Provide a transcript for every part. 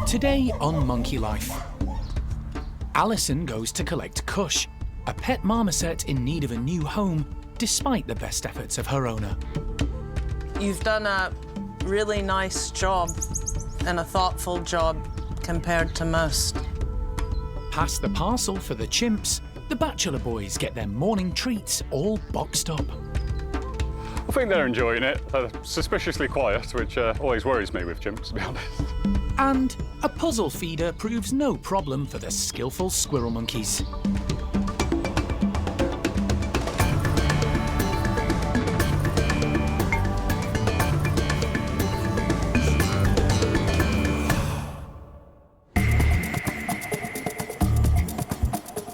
Today on Monkey Life, Alison goes to collect Kush, a pet marmoset in need of a new home, despite the best efforts of her owner. You've done a really nice job and a thoughtful job compared to most. Past the parcel for the chimps, the bachelor boys get their morning treats all boxed up. I think they're enjoying it. They're suspiciously quiet, which always worries me with chimps, to be honest. And a puzzle feeder proves no problem for the skillful squirrel monkeys.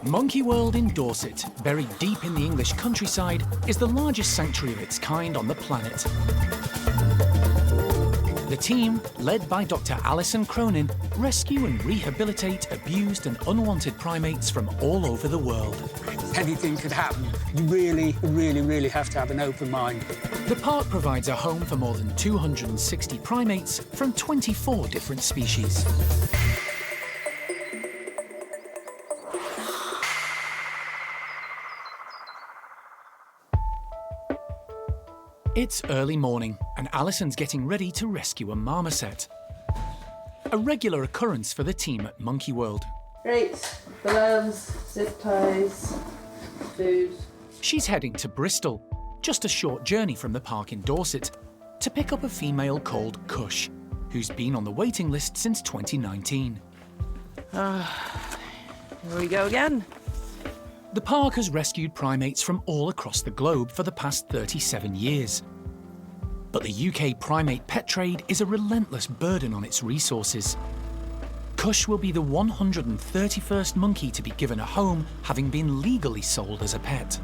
Monkey World in Dorset, buried deep in the English countryside, is the largest sanctuary of its kind on the planet. The team, led by Dr. Alison Cronin, rescue and rehabilitate abused and unwanted primates from all over the world. Anything could happen. You really have to have an open mind. The park provides a home for more than 260 primates from 24 different species. It's early morning, and Alison's getting ready to rescue a marmoset. A regular occurrence for the team at Monkey World. Right, gloves, zip ties, food. She's heading to Bristol, just a short journey from the park in Dorset, to pick up a female called Kush, who's been on the waiting list since 2019. Here we go again. The park has rescued primates from all across the globe for the past 37 years. But the UK primate pet trade is a relentless burden on its resources. Kush will be the 131st monkey to be given a home, having been legally sold as a pet.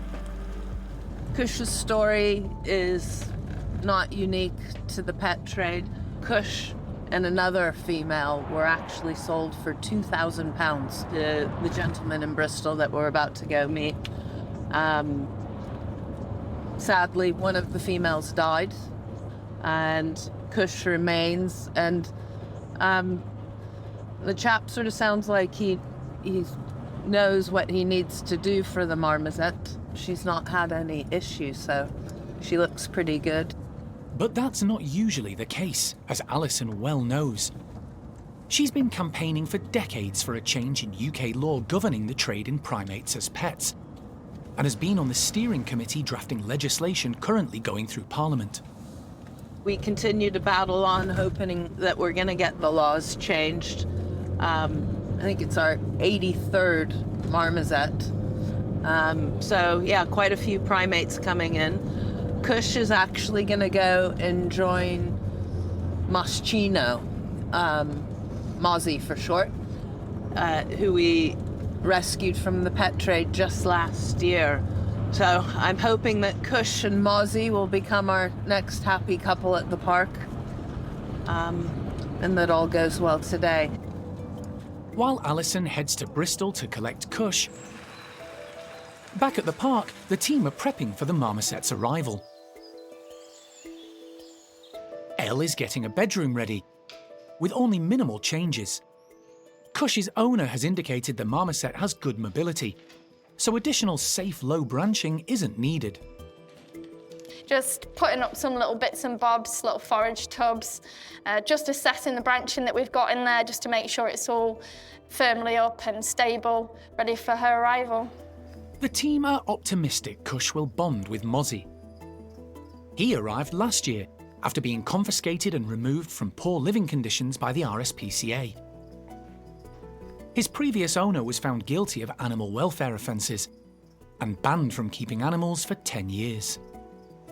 Kush's story is not unique to the pet trade. Kush and another female were actually sold for £2,000 to the gentleman in Bristol that we're about to go meet. Sadly, one of the females died, and Kush remains. And the chap sort of sounds like he knows what he needs to do for the marmoset. She's not had any issues, so she looks pretty good. But that's not usually the case, as Alison well knows. She's been campaigning for decades for a change in UK law governing the trade in primates as pets, and has been on the steering committee drafting legislation currently going through Parliament. We continue to battle on, hoping that we're going to get the laws changed. I think it's our 83rd marmoset. So yeah, quite a few primates coming in. Kush is actually going to go and join Moschino, Mozzie for short, who we rescued from the pet trade just last year. So I'm hoping that Kush and Mozzie will become our next happy couple at the park, and that all goes well today. While Alison heads to Bristol to collect Kush, back at the park, the team are prepping for the marmoset's arrival. Elle is getting a bedroom ready, with only minimal changes. Kush's owner has indicated the marmoset has good mobility, so additional safe low branching isn't needed. Just putting up some little bits and bobs, little forage tubs, just assessing the branching that we've got in there just to make sure it's all firmly up and stable, ready for her arrival. The team are optimistic Kush will bond with Mozzie. He arrived last year after being confiscated and removed from poor living conditions by the RSPCA. His previous owner was found guilty of animal welfare offences and banned from keeping animals for 10 years.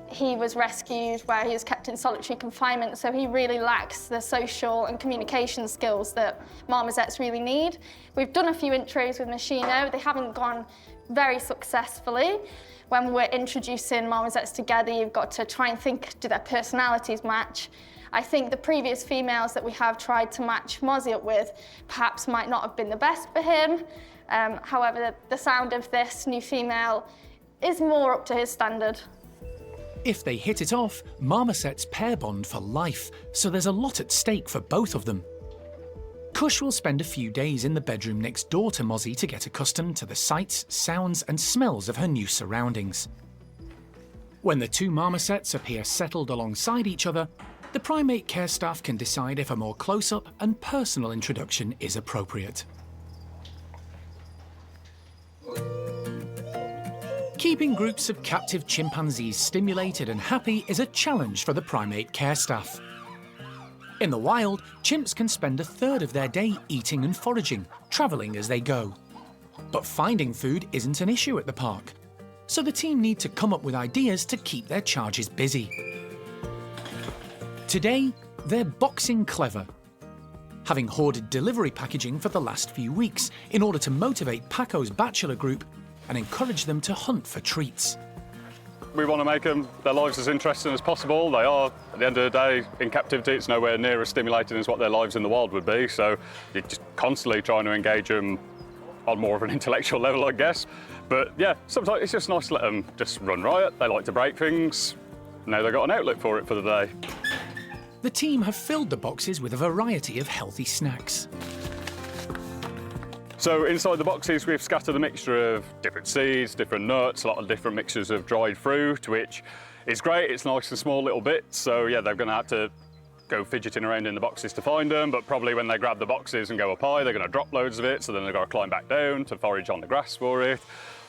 He was rescued where he was kept in solitary confinement, so he really lacks the social and communication skills that marmosets really need. We've done a few intros with Moschino. They haven't gone very successfully. When we're introducing marmosets together, you've got to try and think, do their personalities match? I think the previous females that we have tried to match Mozzie up with perhaps might not have been the best for him. However, the sound of this new female is more up to his standard. If they hit it off, marmosets pair bond for life, so there's a lot at stake for both of them. Kush will spend a few days in the bedroom next door to Mozzie to get accustomed to the sights, sounds and smells of her new surroundings. When the two marmosets appear settled alongside each other, the primate care staff can decide if a more close-up and personal introduction is appropriate. Keeping groups of captive chimpanzees stimulated and happy is a challenge for the primate care staff. In the wild, chimps can spend a third of their day eating and foraging, travelling as they go. But finding food isn't an issue at the park, so the team need to come up with ideas to keep their charges busy. Today, they're boxing clever, having hoarded delivery packaging for the last few weeks in order to motivate Paco's bachelor group and encourage them to hunt for treats. We want to make their lives as interesting as possible. They are, at the end of the day, in captivity, it's nowhere near as stimulating as what their lives in the wild would be, so you're just constantly trying to engage them on more of an intellectual level, I guess. But yeah, sometimes it's just nice to let them just run riot. They like to break things. Now they've got an outlet for it for the day. The team have filled the boxes with a variety of healthy snacks. So inside the boxes, we've scattered a mixture of different seeds, different nuts, a lot of different mixtures of dried fruit, which is great. It's nice and small little bits. So yeah, they're going to have to go fidgeting around in the boxes to find them, but probably when they grab the boxes and go up high, they're going to drop loads of it, so then they've got to climb back down to forage on the grass for it.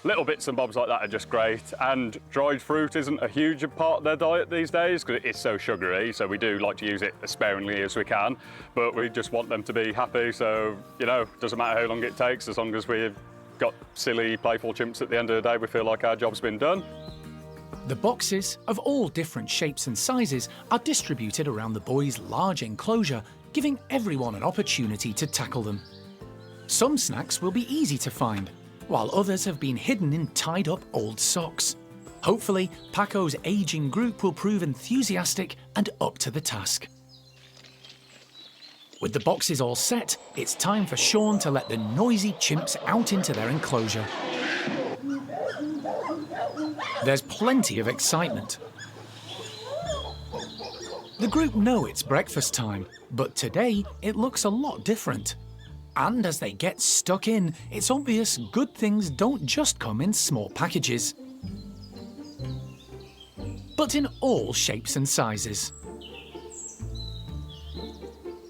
Little bits and bobs like that are just great, and dried fruit isn't a huge part of their diet these days because it is so sugary, so we do like to use it as sparingly as we can, but we just want them to be happy, so, you know, doesn't matter how long it takes, as long as we've got silly, playful chimps at the end of the day, we feel like our job's been done. The boxes, of all different shapes and sizes, are distributed around the boys' large enclosure, giving everyone an opportunity to tackle them. Some snacks will be easy to find, while others have been hidden in tied-up old socks. Hopefully, Paco's ageing group will prove enthusiastic and up to the task. With the boxes all set, it's time for Sean to let the noisy chimps out into their enclosure. There's plenty of excitement. The group know it's breakfast time, but today it looks a lot different. And as they get stuck in, it's obvious good things don't just come in small packages, but in all shapes and sizes.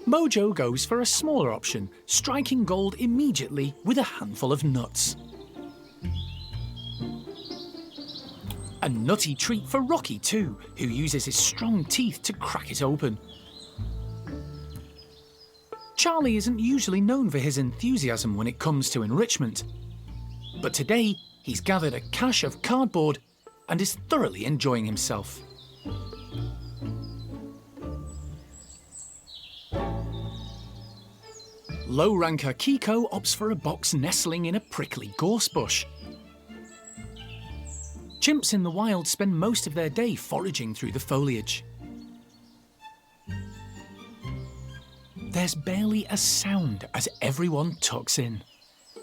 Mojo goes for a smaller option, striking gold immediately with a handful of nuts. A nutty treat for Rocky too, who uses his strong teeth to crack it open. Charlie isn't usually known for his enthusiasm when it comes to enrichment, but today he's gathered a cache of cardboard and is thoroughly enjoying himself. Low-ranker Kiko opts for a box nestling in a prickly gorse bush. Chimps in the wild spend most of their day foraging through the foliage. There's barely a sound as everyone tucks in.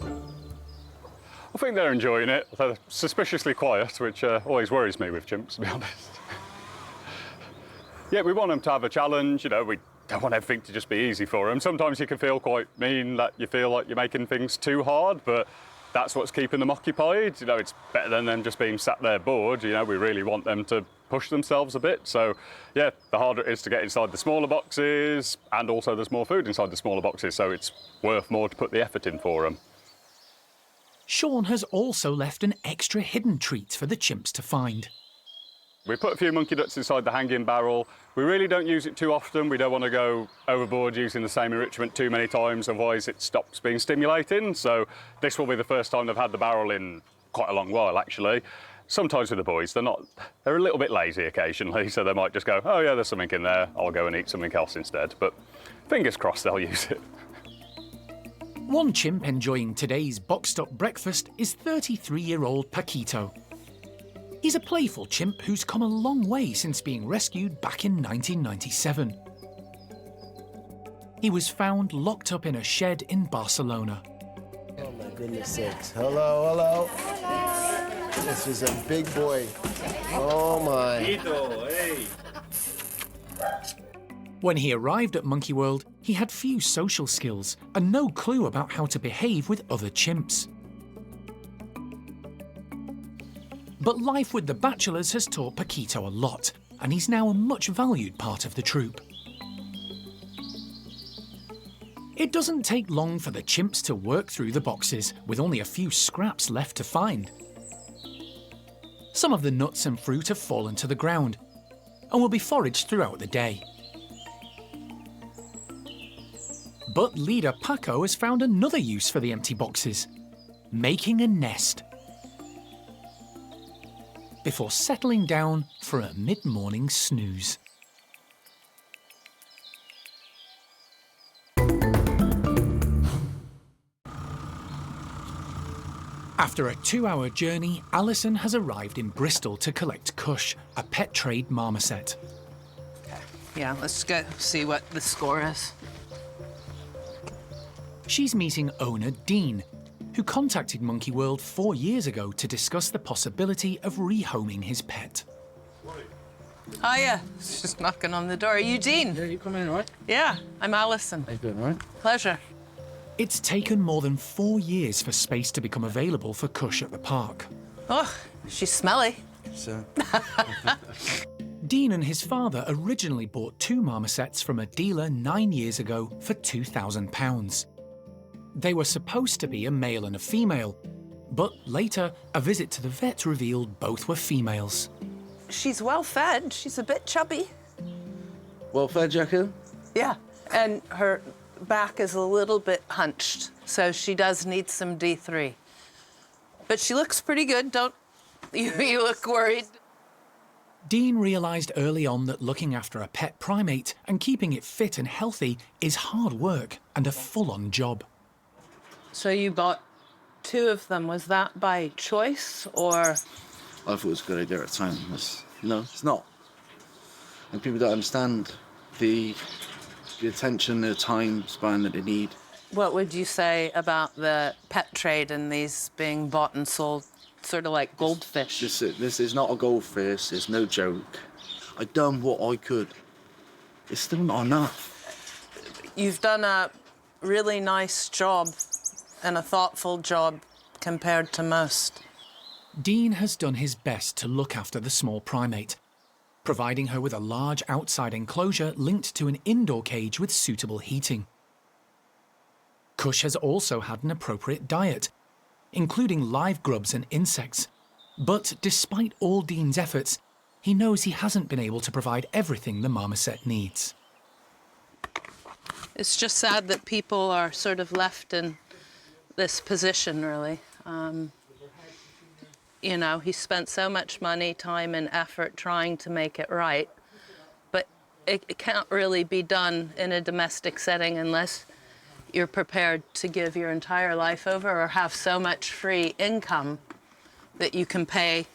I think they're enjoying it. They're suspiciously quiet, which always worries me with chimps, to be honest. Yeah, we want them to have a challenge, you know, we don't want everything to just be easy for them. Sometimes you can feel quite mean that you feel like you're making things too hard, but that's what's keeping them occupied. You know, it's better than them just being sat there bored. You know, we really want them to push themselves a bit. So, yeah, the harder it is to get inside the smaller boxes, and also there's more food inside the smaller boxes, so it's worth more to put the effort in for them. Sean has also left an extra hidden treat for the chimps to find. We put a few monkey nuts inside the hanging barrel. We really don't use it too often. We don't want to go overboard using the same enrichment too many times, otherwise it stops being stimulating. So this will be the first time they've had the barrel in quite a long while, actually. Sometimes with the boys, they're a little bit lazy occasionally, so they might just go, oh yeah, there's something in there, I'll go and eat something else instead. But fingers crossed they'll use it. One chimp enjoying today's boxed-up breakfast is 33-year-old Paquito. He's a playful chimp who's come a long way since being rescued back in 1997. He was found locked up in a shed in Barcelona. Oh my goodness sakes. Hello, hello. This is a big boy. Oh my. When he arrived at Monkey World, He had few social skills and no clue about how to behave with other chimps. But life with the bachelors has taught Paquito a lot, and he's now a much valued part of the troupe. It doesn't take long for the chimps to work through the boxes, with only a few scraps left to find. Some of the nuts and fruit have fallen to the ground and will be foraged throughout the day. But leader Paco has found another use for the empty boxes, making a nest, before settling down for a mid-morning snooze. After a 2-hour journey, Alison has arrived in Bristol to collect Kush, a pet trade marmoset. Yeah, let's go see what the score is. She's meeting owner Dean, who contacted Monkey World 4 years ago to discuss the possibility of rehoming his pet. Oh yeah, it's just knocking on the door. Are you Dean? Yeah, you come in, all right? Yeah, I'm Alison. How you doing, all right? Pleasure. It's taken more than 4 years for space to become available for Kush at the park. Oh, she's smelly. So, Dean and his father originally bought 2 marmosets from a dealer 9 years ago for £2,000. They were supposed to be a male and a female, but later a visit to the vet revealed both were females. She's well fed. She's a bit chubby. well fed, Jackie? Yeah, and her back is a little bit hunched, so she does need some D3. But she looks pretty good, don't you look worried? Dean realised early on that looking after a pet primate and keeping it fit and healthy is hard work and a full-on job. So you bought 2 of them. Was that by choice or? I thought it was a good idea at the time. It's not. And people don't understand the attention, the time span that they need. What would you say about the pet trade and these being bought and sold, sort of like goldfish? This is not a goldfish. It's no joke. I done what I could. It's still not enough. You've done a really nice job and a thoughtful job compared to most. Dean has done his best to look after the small primate, providing her with a large outside enclosure linked to an indoor cage with suitable heating. Kush has also had an appropriate diet, including live grubs and insects. But despite all Dean's efforts, he knows he hasn't been able to provide everything the marmoset needs. It's just sad that people are sort of left in this position, really. He spent so much money, time, and effort trying to make it right, but it can't really be done in a domestic setting unless you're prepared to give your entire life over or have so much free income that you can pay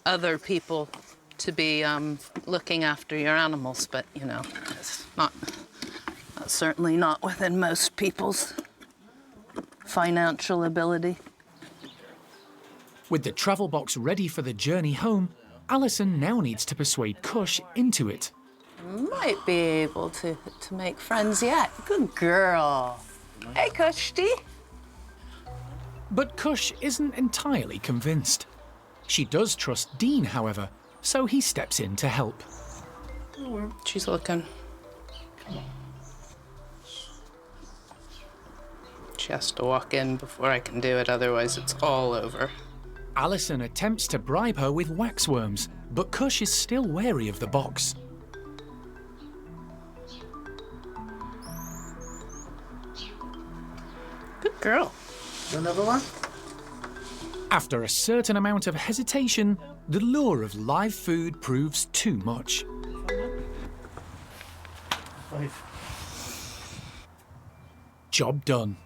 other people to be looking after your animals. But, it's that's certainly not within most people's financial ability. With the travel box ready for the journey home, Alison now needs to persuade Kush into it. Might be able to make friends yet. Good girl. Hey, Kushti. But Kush isn't entirely convinced. She does trust Dean, however, so he steps in to help. She's looking. She has to walk in before I can do it, otherwise it's all over. Alison attempts to bribe her with waxworms, but Kush is still wary of the box. Good girl. Another one? After a certain amount of hesitation, the lure of live food proves too much. 5. Job done.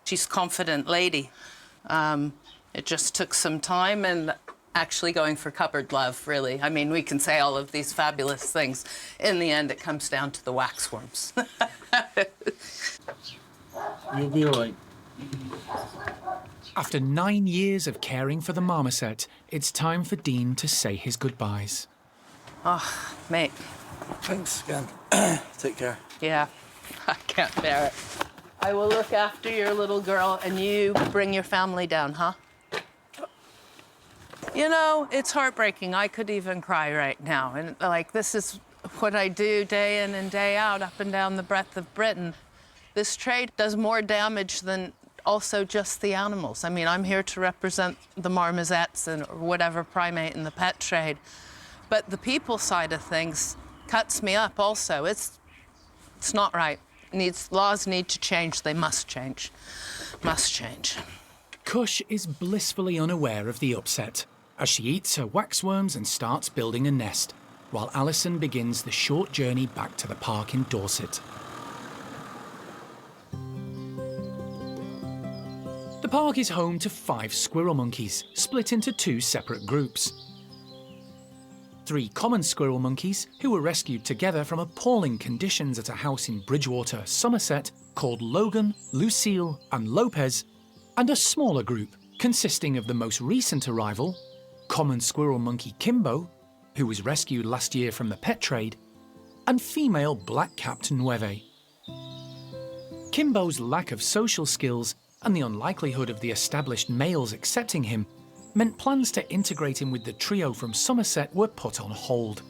She's a confident lady. It just took some time and actually going for cupboard love, really. I mean, we can say all of these fabulous things. In the end, it comes down to the waxworms. You'll be all right. After 9 years of caring for the marmoset, it's time for Dean to say his goodbyes. Oh, mate. Thanks again. Take care. Yeah. I can't bear it. I will look after your little girl, and you bring your family down, huh? You know, it's heartbreaking. I could even cry right now. And, like, this is what I do day in and day out, up and down the breadth of Britain. This trade does more damage than also just the animals. I mean, I'm here to represent the marmosets and whatever primate in the pet trade. But the people side of things cuts me up also. It's not right. Laws need to change. They must change. Must change. Kush is blissfully unaware of the upset as she eats her waxworms and starts building a nest, while Alison begins the short journey back to the park in Dorset. The park is home to 5 squirrel monkeys, split into 2 separate groups. 3 common squirrel monkeys who were rescued together from appalling conditions at a house in Bridgewater, Somerset, called Logan, Lucille and Lopez, and a smaller group consisting of the most recent arrival, common squirrel monkey Kimbo, who was rescued last year from the pet trade, and female black-capped Nueve. Kimbo's lack of social skills and the unlikelihood of the established males accepting him meant plans to integrate him with the trio from Somerset were put on hold.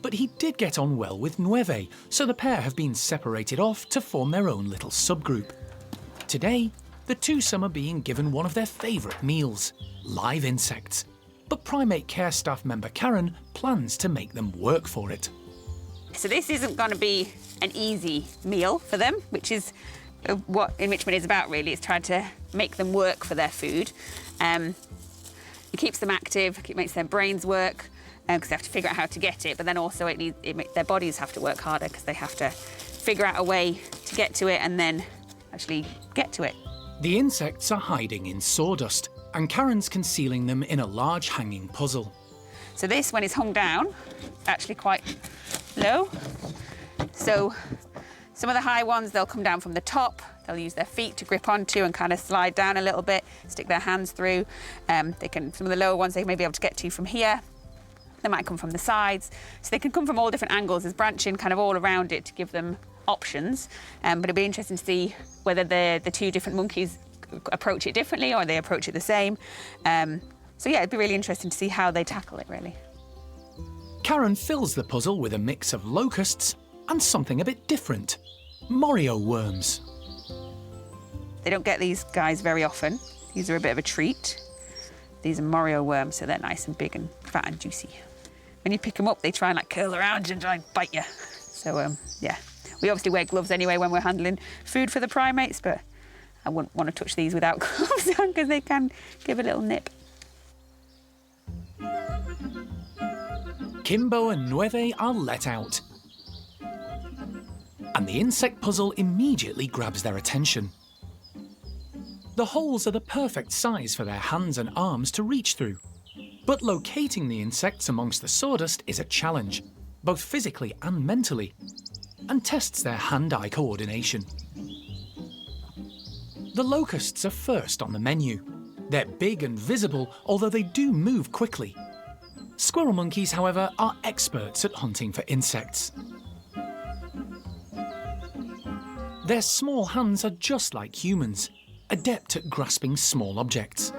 But he did get on well with Nueve, so the pair have been separated off to form their own little subgroup. Today, the twosome are being given one of their favourite meals, live insects. But primate care staff member Karen plans to make them work for it. So this isn't going to be an easy meal for them, which is what enrichment is about, really. It's trying to make them work for their food. It keeps them active, it makes their brains work, because they have to figure out how to get it, but then also their bodies have to work harder because they have to figure out a way to get to it and then actually get to it. The insects are hiding in sawdust, and Karen's concealing them in a large hanging puzzle. So this, when it's hung down, actually quite low. So some of the high ones, they'll come down from the top. They'll use their feet to grip onto and kind of slide down a little bit, stick their hands through. Some of the lower ones they may be able to get to from here. They might come from the sides. So they can come from all different angles. There's branching kind of all around it to give them options. But it'll be interesting to see whether the 2 different monkeys approach it differently or they approach it the same. So yeah, it'd be really interesting to see how they tackle it, really. Karen fills the puzzle with a mix of locusts and something a bit different, Morio worms. They don't get these guys very often. These are a bit of a treat. These are Morio worms, so they're nice and big and fat and juicy. When you pick them up, they try and like curl around and try and bite you. So yeah, we obviously wear gloves anyway when we're handling food for the primates, but I wouldn't want to touch these without gloves on because they can give a little nip. Kimbo and Nueve are let out, and the insect puzzle immediately grabs their attention. The holes are the perfect size for their hands and arms to reach through, but locating the insects amongst the sawdust is a challenge, both physically and mentally, and tests their hand-eye coordination. The locusts are first on the menu. They're big and visible, although they do move quickly. Squirrel monkeys, however, are experts at hunting for insects. Their small hands are just like humans, adept at grasping small objects.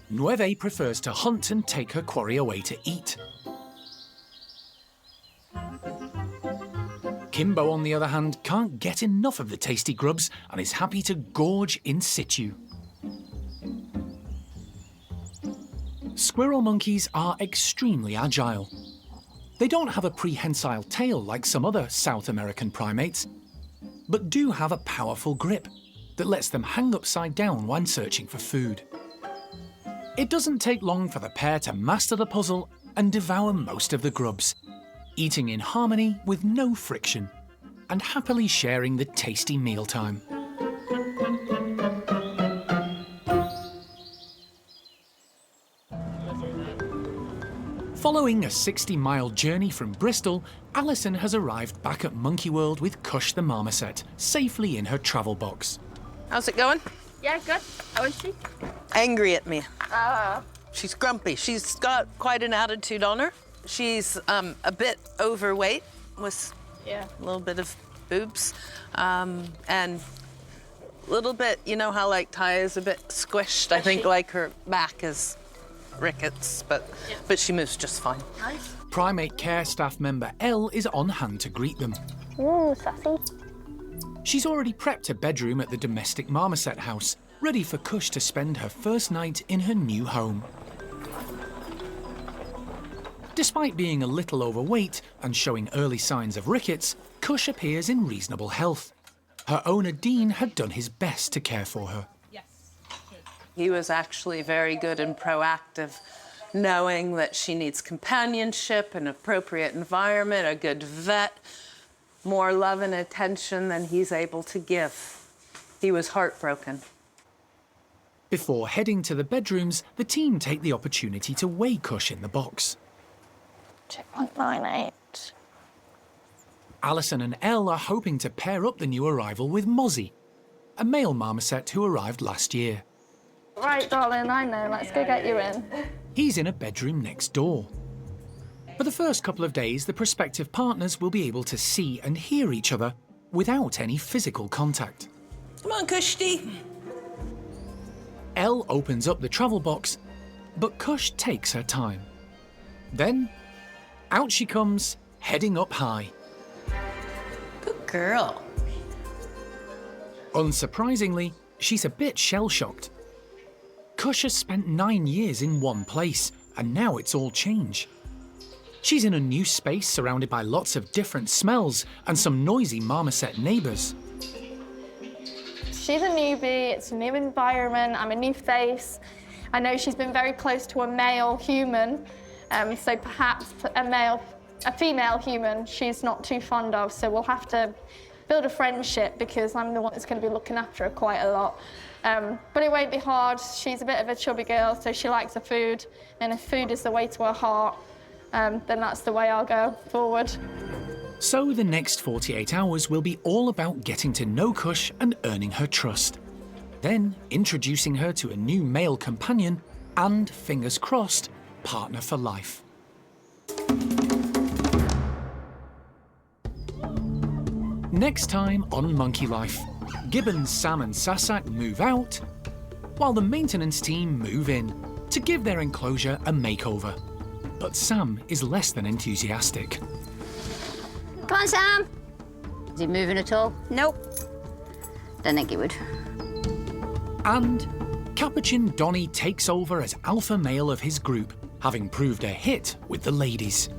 Nueve prefers to hunt and take her quarry away to eat. Kimbo, on the other hand, can't get enough of the tasty grubs and is happy to gorge in situ. Squirrel monkeys are extremely agile. They don't have a prehensile tail like some other South American primates, but do have a powerful grip that lets them hang upside down when searching for food. It doesn't take long for the pair to master the puzzle and devour most of the grubs, eating in harmony with no friction, and happily sharing the tasty mealtime. Following a 60-mile journey from Bristol, Alison has arrived back at Monkey World with Kush the marmoset, safely in her travel box. How's it going? Yeah, good. How is she? Angry at me. She's grumpy. She's got quite an attitude on her. She's a bit overweight with a little bit of boobs, and a little bit, you know how like Ty is a bit squished? I think like her back is rickets, but she moves just fine. Nice. Primate care staff member Elle is on hand to greet them. Ooh, sassy. She's already prepped a bedroom at the domestic marmoset house, ready for Kush to spend her first night in her new home. Despite being a little overweight and showing early signs of rickets, Kush appears in reasonable health. Her owner Dean had done his best to care for her. He was actually very good and proactive, knowing that she needs companionship, an appropriate environment, a good vet, more love and attention than he's able to give. He was heartbroken. Before heading to the bedrooms, the team take the opportunity to weigh Kush in the box. 2.98. Alison and Elle are hoping to pair up the new arrival with Mozzie, a male marmoset who arrived last year. Right, darling, I know. Let's go get you in. He's in a bedroom next door. For the first couple of days, the prospective partners will be able to see and hear each other without any physical contact. Come on, Kushti. Elle opens up the travel box, but Kush takes her time. Then, out she comes, heading up high. Good girl. Unsurprisingly, she's a bit shell-shocked. Kush has spent 9 years in one place, and now it's all change. She's in a new space surrounded by lots of different smells and some noisy marmoset neighbours. She's a newbie, it's a new environment, I'm a new face. I know she's been very close to a male human, so perhaps a female human she's not too fond of, so we'll have to build a friendship because I'm the one that's going to be looking after her quite a lot. But it won't be hard. She's a bit of a chubby girl, so she likes the food, and if food is the way to her heart, then that's the way I'll go forward. So the next 48 hours will be all about getting to know Kush and earning her trust. Then introducing her to a new male companion and, fingers crossed, partner for life. Next time on Monkey Life, Gibbons, Sam and Sasak move out, while the maintenance team move in to give their enclosure a makeover. But Sam is less than enthusiastic. Come on, Sam. Is he moving at all? Nope. Don't think he would. And Capuchin Donnie takes over as alpha male of his group, having proved a hit with the ladies.